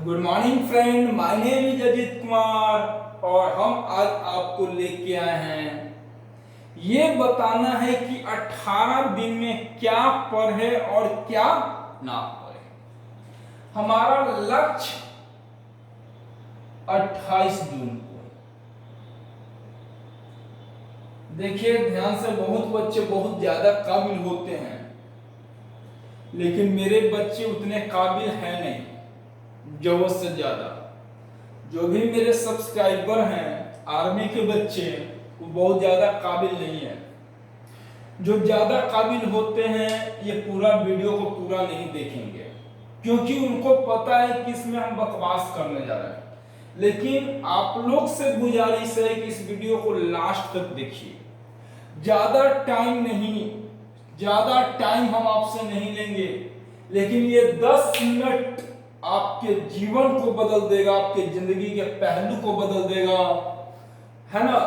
Good morning friend, my name is Ajit Kumar और हम आज आपको लेके आए हैं ये बताना है कि 18 दिन में क्या पढ़े और क्या ना पढ़े। हमारा लक्ष्य 28 जून को। देखिए ध्यान से, बहुत बच्चे बहुत ज्यादा काबिल होते हैं लेकिन मेरे बच्चे उतने काबिल हैं नहीं, जरूरत से ज्यादा। जो भी मेरे सब्सक्राइबर हैं आर्मी के बच्चे, वो बहुत ज्यादा काबिल नहीं है। जो ज्यादा काबिल होते हैं ये पूरा वीडियो को पूरा नहीं देखेंगे क्योंकि उनको पता है कि इसमें हम बकवास करने जा रहे हैं। लेकिन आप लोग से गुजारिश है कि इस वीडियो को लास्ट तक देखिए। ज्यादा टाइम हम आपसे नहीं लेंगे, लेकिन ये 10 मिनट आपके जीवन को बदल देगा, आपके जिंदगी के पहलू को बदल देगा, है ना।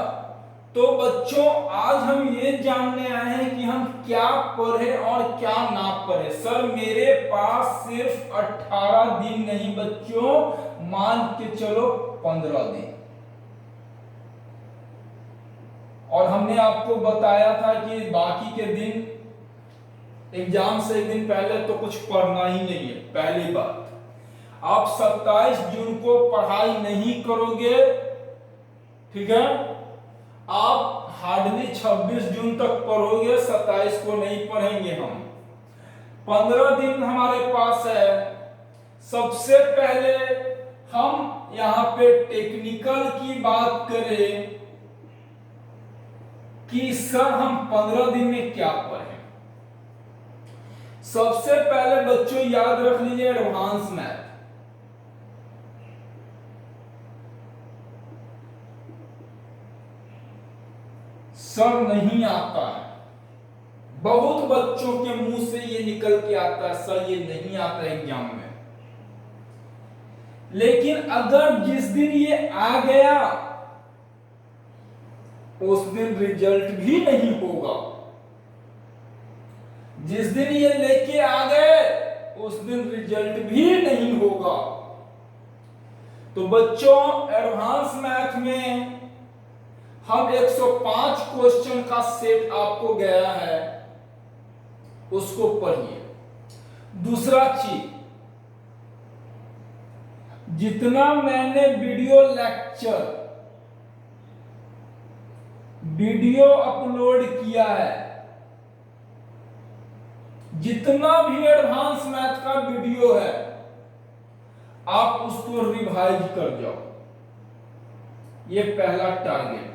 तो बच्चों, आज हम ये जानने आए हैं कि हम क्या पढ़े और क्या ना पढ़े। सर मेरे पास सिर्फ 18 दिन नहीं बच्चों, मान के चलो 15 दिन। और हमने आपको बताया था कि बाकी के दिन, एग्जाम से एक दिन पहले तो कुछ पढ़ना ही नहीं है। पहली बात, आप 27 जून को पढ़ाई नहीं करोगे, ठीक है। आप हार्डली 26 जून तक पढ़ोगे, 27 को नहीं पढ़ेंगे हम। 15 दिन हमारे पास है। सबसे पहले हम यहां पे टेक्निकल की बात करें कि सर हम 15 दिन में क्या पढ़ें। सबसे पहले बच्चों याद रख लीजिए एडवांस मैथ। सर नहीं आता है, बहुत बच्चों के मुंह से ये निकल के आता है सर ये नहीं आता है एग्जाम में। लेकिन अगर जिस दिन ये आ गया उस दिन रिजल्ट भी नहीं होगा। जिस दिन ये लेके आ गए उस दिन रिजल्ट भी नहीं होगा। तो बच्चों एडवांस मैथ में हम 105 क्वेश्चन का सेट आपको गया है, उसको पढ़िए। दूसरा चीज, जितना मैंने वीडियो अपलोड किया है, जितना भी एडवांस मैथ का वीडियो है, आप उसको रिवाइज कर जाओ। ये पहला टारगेट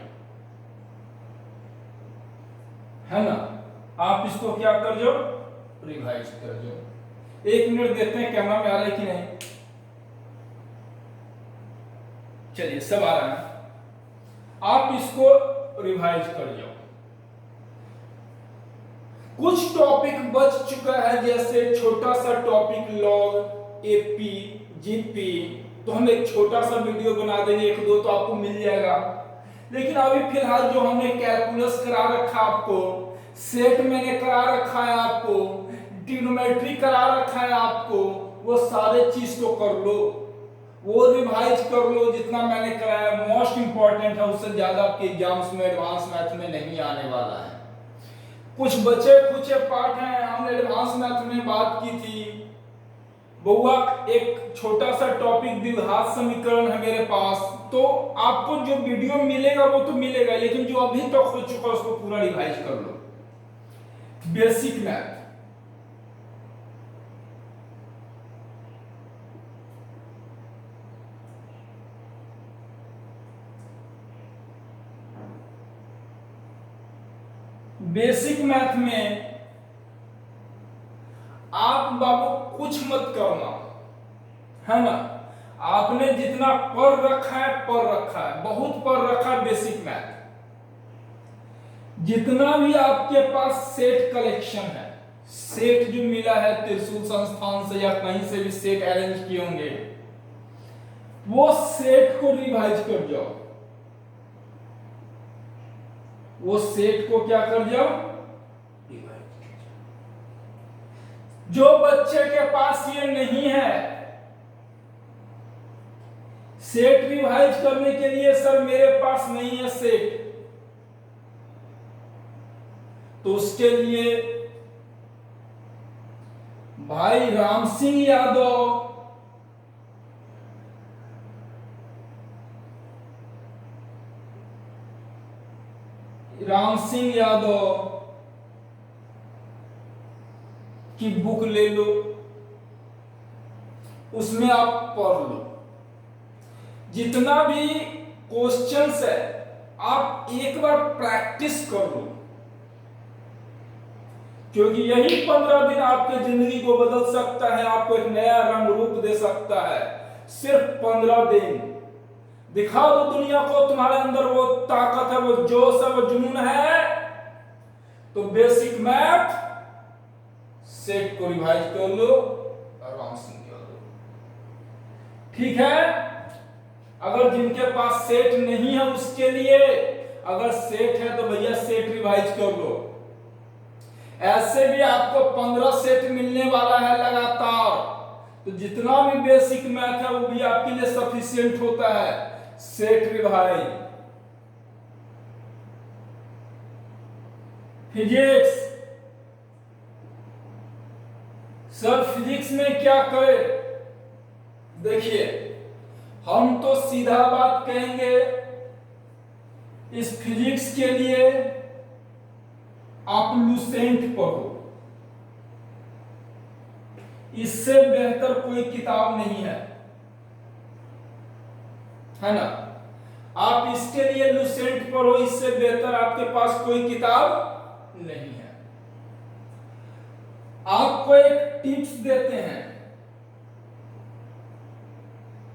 है ना। आप इसको क्या कर जाओ, रिवाइज कर जाओ। 1 मिनट देखते हैं कैमरा में आ रहा है कि नहीं। चलिए सब आ रहा है, आप इसको रिवाइज कर जाओ। कुछ टॉपिक बच चुका है, जैसे छोटा सा टॉपिक लॉग, एपी, जीपी, तो हम एक छोटा सा वीडियो बना देंगे, 1-2 तो आपको मिल जाएगा। लेकिन अभी फिलहाल जो हमने कैलकुलस करा रखा आपको, सेट मैंने करा रखा है आपको, ट्रिग्नोमेट्री करा रखा है आपको, वो सारे चीज को कर लो, वो रिवाइज कर लो जितना मैंने कराया। मोस्ट इंपॉर्टेंट है, उससे ज्यादा आपके एग्जाम्स में एडवांस मैथ में नहीं आने वाला है। कुछ बचे कुछ पार्ट हैं, हमने एडवांस मैथ में बात की थी। बउआ एक छोटा सा टॉपिक द्विघात समीकरण है मेरे पास, तो आपको जो वीडियो मिलेगा वो तो मिलेगा, लेकिन जो अभी तक हो चुका उसको पूरा रिवाइज कर लो। बेसिक मैथ, बेसिक मैथ में आप बाबू कुछ मत करना, है ना। आपने जितना पढ़ रखा है बहुत पढ़ रखा है बेसिक मैथ। जितना भी आपके पास सेट कलेक्शन है, सेट जो मिला है त्रिशूल संस्थान से या कहीं से भी सेट अरेंज किए होंगे, वो सेट को रिवाइज कर जाओ। वो सेट को क्या कर जाओ, जो बच्चे के पास ये नहीं है सेट रिवाइज करने के लिए सर मेरे पास नहीं है सेट, तो उसके लिए भाई राम सिंह यादव, की बुक ले लो, उसमें आप पढ़ लो। जितना भी क्वेश्चंस है आप एक बार प्रैक्टिस कर लो, क्योंकि यही 15 दिन आपके जिंदगी को बदल सकता है, आपको एक नया रंग रूप दे सकता है। सिर्फ 15 दिन दिखा दो दुनिया को तुम्हारे अंदर वो ताकत है, वो जोश है, वो जुनून है, तो बेसिक मैथ सेट को रिवाइज कर लो, आराम से कर लो। ठीक है, अगर जिनके पास सेट नहीं है उसके लिए, अगर सेट है तो भैया सेट रिवाइज कर लो। ऐसे भी आपको 15 सेट मिलने वाला है लगातार, तो जितना भी बेसिक मैथ है वो भी आपके लिए सफिशिएंट होता है। Set revise. Physics, sir physics में क्या करें? देखिए हम तो सीधा बात कहेंगे, इस फिजिक्स के लिए आप लुसेंट पढ़ो, इससे बेहतर कोई किताब नहीं है ना। आप इसके लिए लुसेंट पढ़ो, इससे बेहतर आपके पास कोई किताब नहीं है। आपको एक टिप्स देते हैं,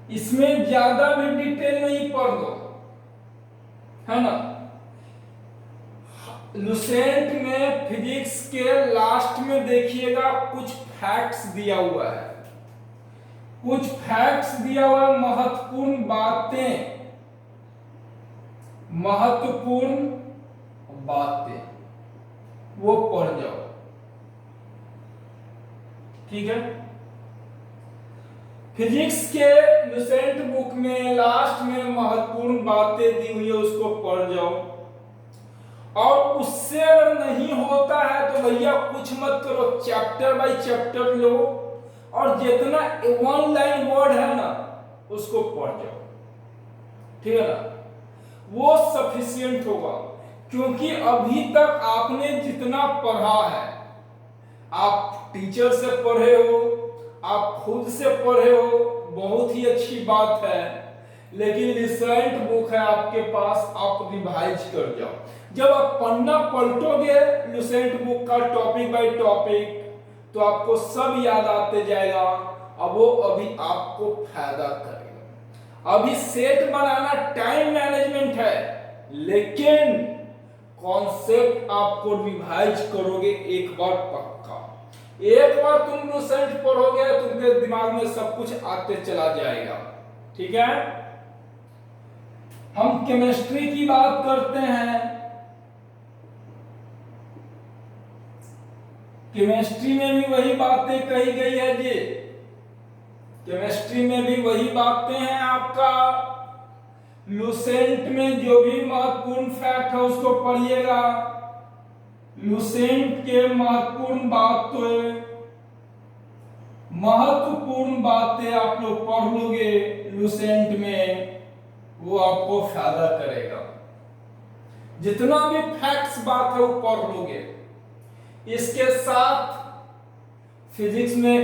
इसमें ज्यादा भी डिटेल नहीं पढ़ दो, है ना। लुसेंट में फिजिक्स के लास्ट में देखिएगा कुछ फैक्ट्स दिया हुआ है, कुछ फैक्ट्स दिया हुआ है, महत्वपूर्ण बातें, वो पढ़ जाओ। ठीक है, फिजिक्स के लुसेंट बुक में लास्ट में महत्वपूर्ण बातें दी हुई है, उसको पढ़ जाओ। और उससे अगर नहीं होता है तो भैया कुछ मत करो, चैप्टर बाय चैप्टर लो और जितना 1 लाइन वर्ड है ना उसको पढ़ जाओ। ठीक है ना, वो सफिशिएंट होगा, क्योंकि अभी तक आपने जितना पढ़ा है, आप टीचर से पढ़े हो, आप खुद से पढ़े हो, बहुत ही अच्छी बात है, लेकिन रिसेंट बुक है आपके पास, आप रिवाइज कर जाओ। जब आप पन्ना पलटोगे लुसेंट बुक का टॉपिक बाय टॉपिक, तो आपको सब याद आते जाएगा, अब वो अभी आपको फायदा करेगा। अभी सेट बनाना टाइम मैनेजमेंट है, लेकिन कॉन्सेप्ट आपको रिवाइज करोगे एक बार पक्का। एक बार तुम लुसेंट पढ़ोगे तुमके दिमाग में सब कुछ आते चला जाएगा। ठीक है, हम केमिस्ट्री की बात करते हैं। केमिस्ट्री में भी वही बातें कही गई है जी, केमिस्ट्री में भी वही बातें हैं। आपका लुसेंट में जो भी महत्वपूर्ण फैक्ट है उसको पढ़िएगा। लुसेंट के महत्वपूर्ण बातें आप लोग पढ़ लोगे लुसेंट में, वो आपको फायदा करेगा। जितना भी फैक्ट्स बात है वो पढ़ लोगे। इसके साथ फिजिक्स में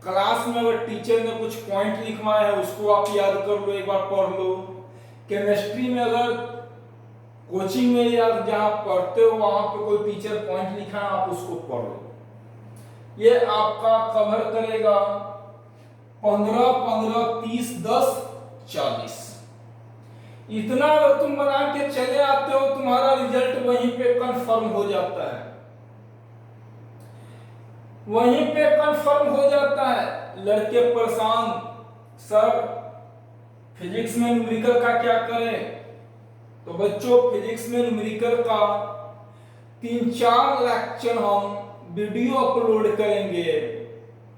क्लास में अगर टीचर ने कुछ पॉइंट लिखवाए हैं उसको आप याद कर लो, एक बार पढ़ लो। केमिस्ट्री में अगर कोचिंग में या जहां पढ़ते हो वहां पे कोई टीचर पॉइंट लिखा है आप उसको पढ़ लो, ये आपका कवर करेगा 15 15 30 10 40। इतना अगर तुम बना के चले आते हो तुम्हारा रिजल्ट वहीं पे कंफर्म हो जाता है, वहीं पे कंफर्म हो जाता है। लड़के परेशान, सर फिजिक्स में न्यूमेरिकल का क्या करें? तो बच्चों फिजिक्स में न्यूमेरिकल का 3-4 लेक्चर हम वीडियो अपलोड करेंगे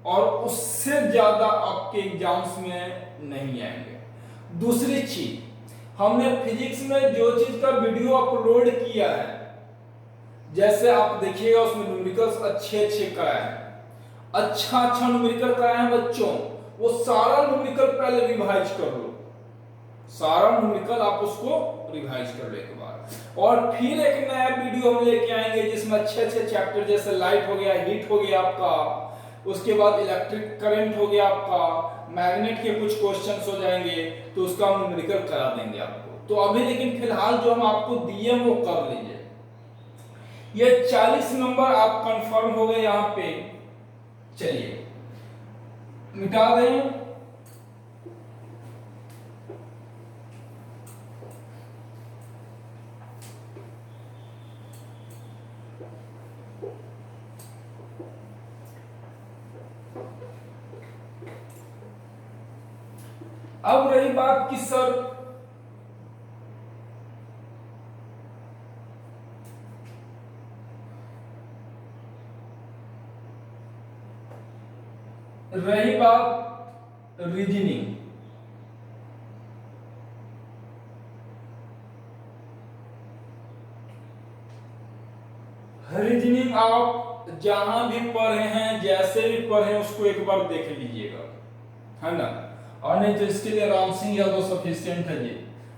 और उससे ज्यादा आपके एग्जाम्स में नहीं आएंगे। दूसरी चीज, हमने फिजिक्स में जो चीज का वीडियो अपलोड किया है, जैसे आप देखिएगा उसमें न्यूमेरिकल्स अच्छे अच्छे कराए हैं, अच्छा न्यूमेरिकल कराए हैं बच्चों, वो सारा न्यूमेरिकल पहले रिवाइज कर लो, सारा न्यूमेरिकल आप उसको रिवाइज कर लो एक बार, और फिर एक नया वीडियो हम लेके आएंगे जिसमें अच्छे अच्छे चैप्टर जैसे लाइट हो गया, हीट हो गया आपका, उसके बाद इलेक्ट्रिक करंट हो गया आपका, मैग्नेट के कुछ क्वेश्चंस हो जाएंगे, तो उसका हम न्यूमेरिकल करा देंगे आपको। तो अभी लेकिन फिलहाल जो हम आपको दिए वो कर लीजिए। ये 40 नंबर आप कंफर्म हो गए यहाँ पे, चलिए मिटा दें। अब रही बात कि सर रही बात रीजनिंग, रीजनिंग आप जहां भी पढ़े हैं, जैसे भी पढ़े उसको एक बार देख लीजिएगा, है ना, और नहीं तो इसके लिए राम सिंह यादव सफिशिएंट है जी।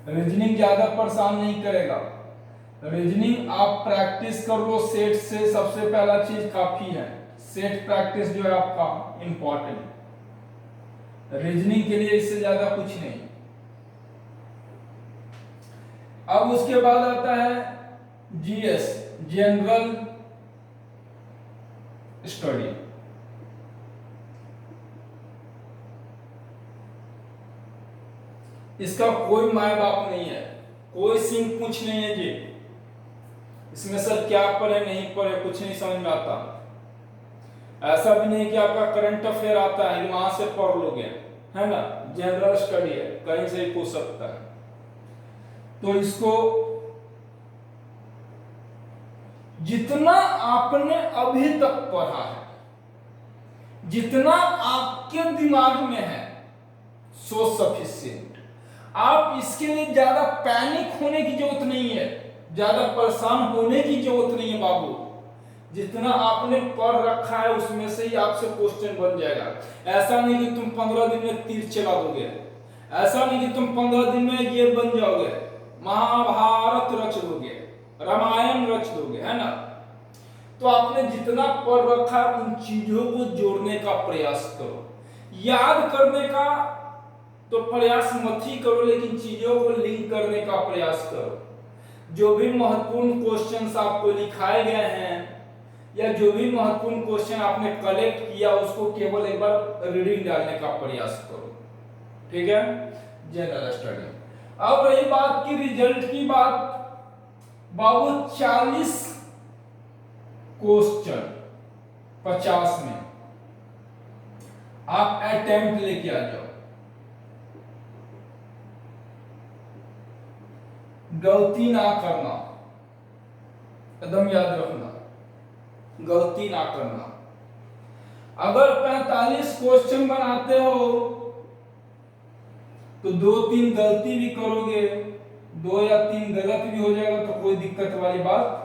रीजनिंग ज्यादा परेशान नहीं करेगा, रीजनिंग आप प्रैक्टिस कर लो सेट से, सबसे पहला चीज काफी है, सेट प्रैक्टिस जो है आपका इंपॉर्टेंट, रीजनिंग के लिए इससे ज्यादा कुछ नहीं। अब उसके बाद आता है जीएस, जनरल स्टडी। इसका कोई माय बाप नहीं है, कोई सिंह पूछ नहीं है जी, इसमें सर क्या पढ़े नहीं पढ़े कुछ नहीं समझ में आता। ऐसा भी नहीं कि आपका करंट अफेयर आता है वहां से पढ़ लोगे, है ना, जनरल स्टडी है, कहीं से ही पूछ सकता है। तो इसको जितना आपने अभी तक पढ़ा है, जितना आपके दिमाग में है, सो सफिशिएंट। आप इसके लिए ज्यादा पैनिक होने की जरूरत नहीं है, ज्यादा परेशान होने की जरूरत नहीं है बाबू, जितना आपने पढ़ रखा है उसमें से ही आपसे क्वेश्चन बन जाएगा। ऐसा नहीं कि तुम 15 दिन में तीर चला दोगे, ऐसा नहीं कि तुम 15 दिन में ये बन जाओगे, महाभारत रच दोगे, रामायण रच दोगे, है ना। तो आपने जितना पढ़ रखा है उन चीजों को जोड़ने का प्रयास करो, याद करने का तो प्रयास मत ही करो, लेकिन चीजों को लिंक करने का प्रयास करो। जो भी महत्वपूर्ण क्वेश्चंस आपको लिखाए गए हैं या जो भी महत्वपूर्ण क्वेश्चन आपने कलेक्ट किया उसको केवल एक बार रीडिंग डालने का प्रयास करो, ठीक है, जनरल स्टडी। अब रही बात की रिजल्ट की बात, बाबू 40 क्वेश्चन 50 में आप अटेम्प्ट लेके आ जाओ, गलती ना करना, एकदम याद रखना, गलती ना करना। अगर 45 क्वेश्चन बनाते हो तो 2-3 गलती भी करोगे, 2 या 3 गलत भी हो जाएगा तो कोई दिक्कत वाली बात।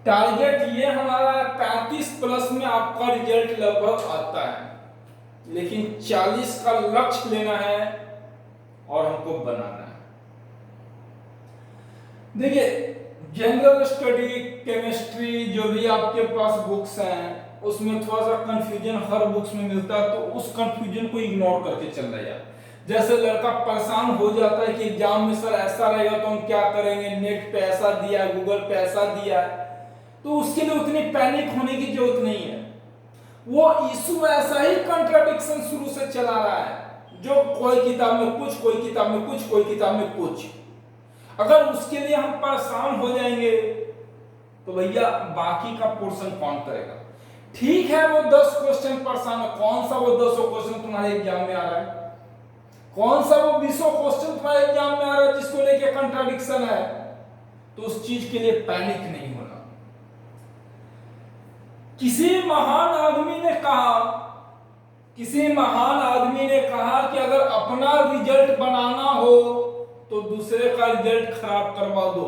टारगेट ये हमारा 35 प्लस में आपका रिजल्ट लगभग आता है, लेकिन 40 का लक्ष्य लेना है और हमको बनाना है। देखिए जनरल स्टडी, केमिस्ट्री, जो भी आपके पास बुक्स हैं उसमें थोड़ा सा कंफ्यूजन हर बुक्स में मिलता है, तो उस कंफ्यूजन को इग्नोर करके चल रहा है। जैसे लड़का परेशान हो जाता है कि एग्जाम में सर ऐसा रहेगा तो हम क्या करेंगे, नेट पे ऐसा दिया है, गूगल पे ऐसा दिया है, तो उसके लिए उतनी पैनिक होने की जरूरत नहीं है। वो इशू ऐसा ही कंट्राडिक्शन शुरू से चला रहा है, जो कोई किताब में कुछ, कोई किताब में कुछ, कोई किताब में कुछ। अगर उसके लिए हम परेशान हो जाएंगे तो भैया बाकी का पोर्शन कौन करेगा। ठीक है वो 10 क्वेश्चन परेशान है, कौन सा वो 10 क्वेश्चन तुम्हारे एग्जाम में आ रहा है, कौन सा वो 20 क्वेश्चन तुम्हारे एग्जाम में आ रहा है जिसको लेके कंट्राडिक्शन है, तो उस चीज के लिए पैनिक नहीं होना। किसी महान आदमी ने कहा किसी महान आदमी ने कहा कि अगर अपना रिजल्ट बनाना हो तो दूसरे का रिजल्ट खराब करवा दो,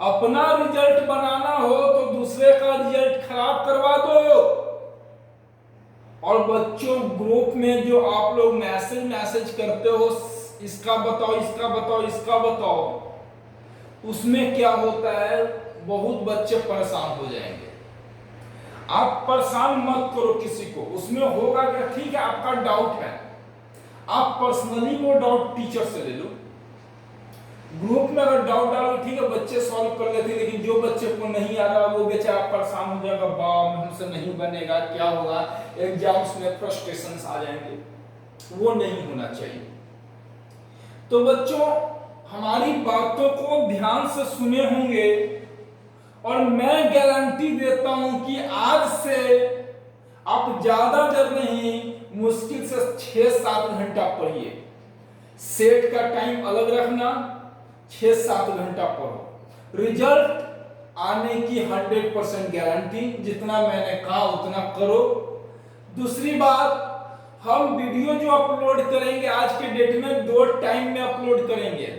अपना रिजल्ट बनाना हो तो दूसरे का रिजल्ट खराब करवा दो। और बच्चों ग्रुप में जो आप लोग मैसेज करते हो, इसका बताओ, इसका बताओ, इसका बताओ, उसमें क्या होता है, बहुत बच्चे परेशान हो जाएंगे। आप परेशान मत करो किसी को, उसमें होगा क्या, ठीक है आपका डाउट है, आप पर्सनली वो डाउट टीचर से ले लो। ग्रुप में अगर डाउट डालो, ठीक है बच्चे सॉल्व कर लेते हैं, लेकिन जो बच्चे को नहीं आ रहा वो बेचारा परेशान हो जाएगा, बाप हमसे नहीं बनेगा, क्या होगा, एग्जाम्स में फ्रस्ट्रेशंस आ जाएंगे, वो नहीं होना चाहिए। तो बच्चों हमारी बातों को ध्यान से सुने होंगे और मैं गारंटी देता हूं कि आज से आप ज्यादा देर नहीं, मुश्किल से 6-7 घंटा पढ़िए। सेट का टाइम अलग रखना, 6-7 घंटा पढ़ो, रिजल्ट आने की 100% गारंटी, जितना मैंने कहा उतना करो। दूसरी बात, हम वीडियो जो अपलोड करेंगे आज के डेट में 2 टाइम में अपलोड करेंगे।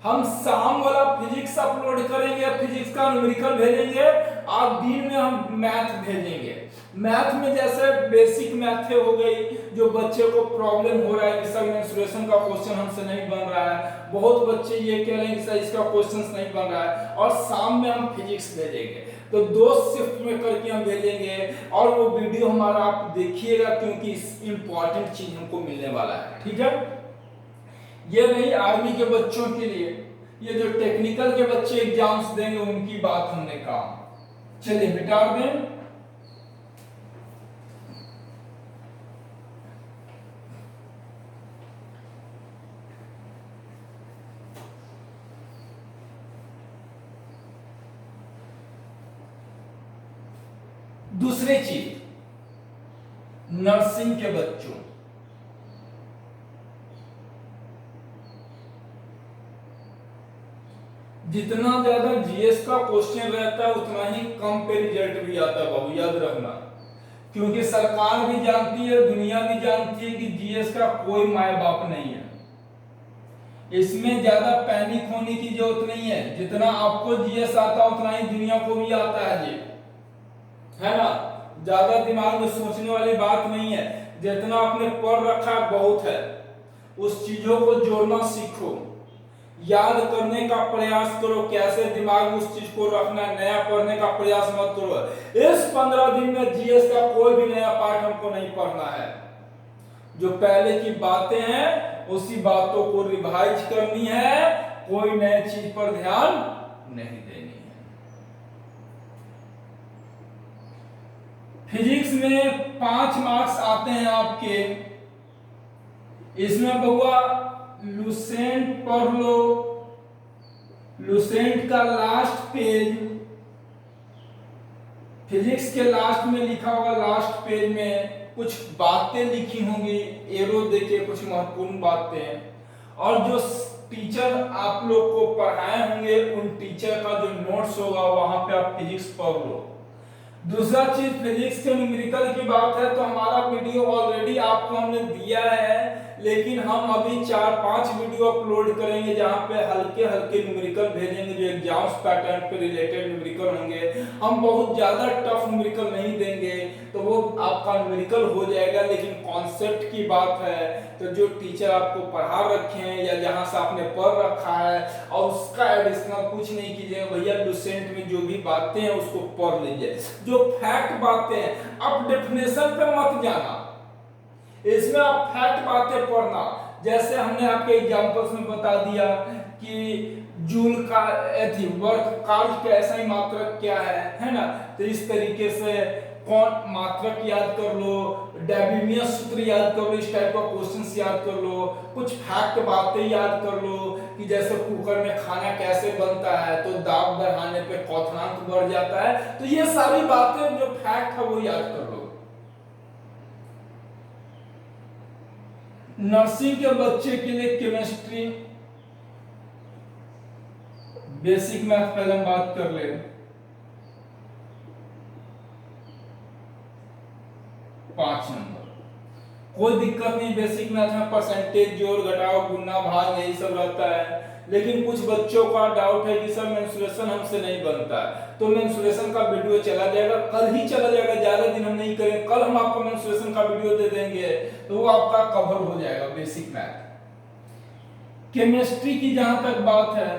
हम शाम वाला फिजिक्स अपलोड करेंगे, फिजिक्स का न्यूमेरिकल भेजेंगे, और दिन में हम मैथ भेजेंगे। मैथ में जैसे बेसिक मैथ हो गई, जो बच्चे को प्रॉब्लम हो रहा है कि सर मेंस्ट्रुएशन का क्वेश्चन हमसे नहीं बन रहा है, बहुत बच्चे ये कह रहे हैं कि सर इसका क्वेश्चन नहीं बन रहा है, और शाम में हम फिजिक्स भेजेंगे। तो 2 शिफ्ट में करके हम भेजेंगे, और वो वीडियो हमारा आप देखिएगा, क्योंकि इंपॉर्टेंट चीज हमको मिलने वाला है, ठीक है। ये नहीं आर्मी के बच्चों के लिए, ये जो टेक्निकल के बच्चे एग्जाम्स देंगे उनकी बात हमने कहा। चलिए मिटा दें। दूसरी चीज, नर्सिंग के बच्चों, जितना ज्यादा जीएस का क्वेश्चन रहता है उतना ही कम पे रिजल्ट भी आता है बाबू, याद रखना। क्योंकि सरकार भी जानती है, दुनिया भी जानती है कि जीएस का कोई माय बाप नहीं है। इसमें ज्यादा पैनिक होने की जरूरत नहीं है, जितना आपको जीएस आता है उतना ही दुनिया को भी आता है जी, है ना। ज्यादा दिमाग में सोचने वाली बात नहीं है, जितना आपने पढ़ रखा है बहुत है, उस चीजों को जोड़ना सीखो, याद करने का प्रयास करो, कैसे दिमाग में उस चीज को रखना है, नया पढ़ने का प्रयास मत करो। इस 15 दिन में जीएस का कोई भी नया पार्ट हमको नहीं पढ़ना है, जो पहले की बातें हैं उसी बातों को रिवाइज करनी है, कोई नए चीज पर ध्यान नहीं देनी है। फिजिक्स में 5 मार्क्स आते हैं आपके, इसमें बउआ लुसेंट पढ़ लो, लुसेंट का लास्ट पेज, फिजिक्स के लास्ट में लिखा होगा, लास्ट पेज में कुछ बातें लिखी होंगी, एरो देके कुछ महत्वपूर्ण बातें, और जो टीचर आप लोग को पढ़ाए होंगे उन टीचर का जो नोट्स होगा वहां पे आप फिजिक्स पढ़ लो। दूसरा चीज, फिजिक्स के न्यूमेरिकल की बात है तो हमारा वीडियो ऑलरेडी आपको हमने दिया है, लेकिन हम अभी 4-5 वीडियो अपलोड करेंगे जहां पे हल्के हल्के न्यूमेरिकल भेजेंगे, जो एग्जाम्स पैटर्न पे रिलेटेड न्यूमेरिकल होंगे। हम बहुत ज्यादा टफ न्यूमेरिकल नहीं देंगे, तो वो आपका न्यूमेरिकल हो जाएगा, लेकिन कॉन्सेप्ट की बात है तो जो टीचर आपको पढ़ा रखे हैं या जहां से आपने पढ़ रखा है, और उसका एडिशनल कुछ नहीं कीजिएगा भैया, लुसेंट में जो भी बातें हैं उसको पढ़ लीजिए। जो फैक्ट बातें हैं, अब डेफिनेशन पे मत जाना, इसमें आप फैक्ट बातें पढ़ना। जैसे हमने आपके एग्जांपल्स में बता दिया कि जूल का वर्क कार्य का ऐसा ही मात्रक क्या है ना, तो इस तरीके से कौन मात्रक याद कर लो, डेबिमियस सूत्र याद कर लो, इस टाइप का क्वेश्चंस याद कर लो, कुछ फैक्ट बातें याद कर लो कि जैसे कुकर में खाना कैसे बनता है तो दाब बढ़ाने पे क्वथनांक बढ़ जाता है, तो ये सारी बातें जो फैक्ट है वो याद कर लो। नर्सिंग के बच्चे के लिए केमिस्ट्री, बेसिक मैथ पहले हम बात कर ले, 5 नंबर। कोई दिक्कत नहीं, बेसिक मैथ में परसेंटेज, जोड़ घटाव गुणा भाग यही सब रहता है। लेकिन कुछ बच्चों का डाउट है कि सर मेंसुरेशन हमसे नहीं बनता है, तो मेंसुरेशन का वीडियो चला जाएगा, कल ही चला जाएगा, ज्यादा दिन हम नहीं करेंगे, कल हम आपको मेंसुरेशन का वीडियो दे देंगे, तो वो आपका कवर हो जाएगा बेसिक मैथ। केमिस्ट्री की जहां तक बात है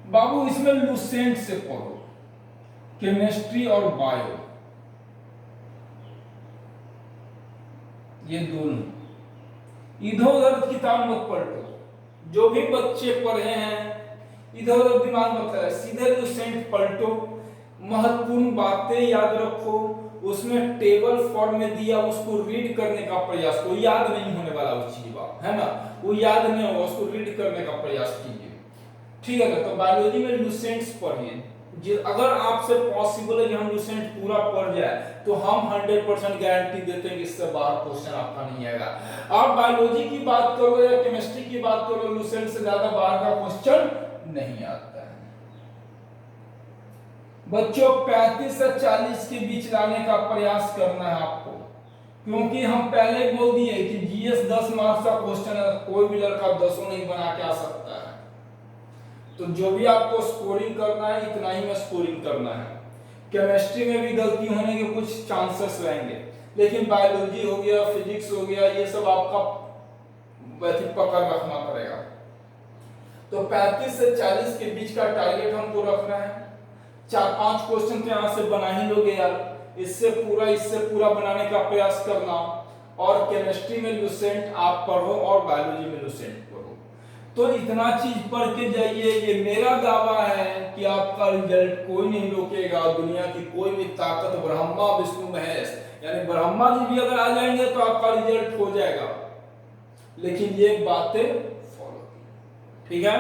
बाबू, इसमें लुसेंट से पढ़ो, केमिस्ट्री और बायो, ये दोनों। इधर उधर किताब मत पढ़ो, जो भी बच्चे पढ़े हैं इधर उधर दिमाग मत लगाओ, सीधे लुसेंट पलटो, महत्वपूर्ण बातें याद रखो, उसमें टेबल फॉर्म में दिया उसको रीड करने का प्रयास करो, याद नहीं होने वाला उस चीज का, है ना, वो याद नहीं होगा, उसको रीड करने का प्रयास कीजिए, ठीक है। तो बायोलॉजी में लुसेंट्स पढ़िए, अगर आपसे पॉसिबल है कि हम लुसेंट पूरा पढ़ जाए तो हम 100% गारंटी देते हैं कि इससे बाहर क्वेश्चन आपका नहीं आएगा। आप बायोलॉजी की बात करो या केमिस्ट्री की बात करो, लुसेंट से ज्यादा बाहर का क्वेश्चन नहीं आता है। बच्चों 35 से 40 के बीच लाने का प्रयास करना है आपको, क्योंकि हम पहले बोल दिए कि जीएस 10 मार्क्स का क्वेश्चन है, कोई भी लड़का 10 नहीं बना के आ सकता है, तो जो भी आपको स्कोरिंग करना है इतना ही में स्कोरिंग करना है। केमिस्ट्री में भी गलती होने के कुछ चांसेस रहेंगे, लेकिन बायोलॉजी हो गया, फिजिक्स हो गया, ये सब आपका वैसे पकड़ रखना पड़ेगा। तो 35 से 40 के बीच का टारगेट हमको रखना है। 4-5 क्वेश्चन तो यहाँ से बना ही लोगे यार, इससे पूरा बनाने का प्रयास करना, और केमिस्ट्री में लुसेंट आप पढ़ो और बायोलॉजी में लुसेंट पढ़ो, तो इतना चीज पढ़ के जाइए। ये मेरा दावा है कि आपका रिजल्ट कोई नहीं रोकेगा, दुनिया की कोई भी ताकत, ब्रह्मा विष्णु महेश यानी ब्रह्मा जी भी अगर आ जाएंगे तो आपका रिजल्ट हो जाएगा, लेकिन ये बातें फॉलो, ठीक है।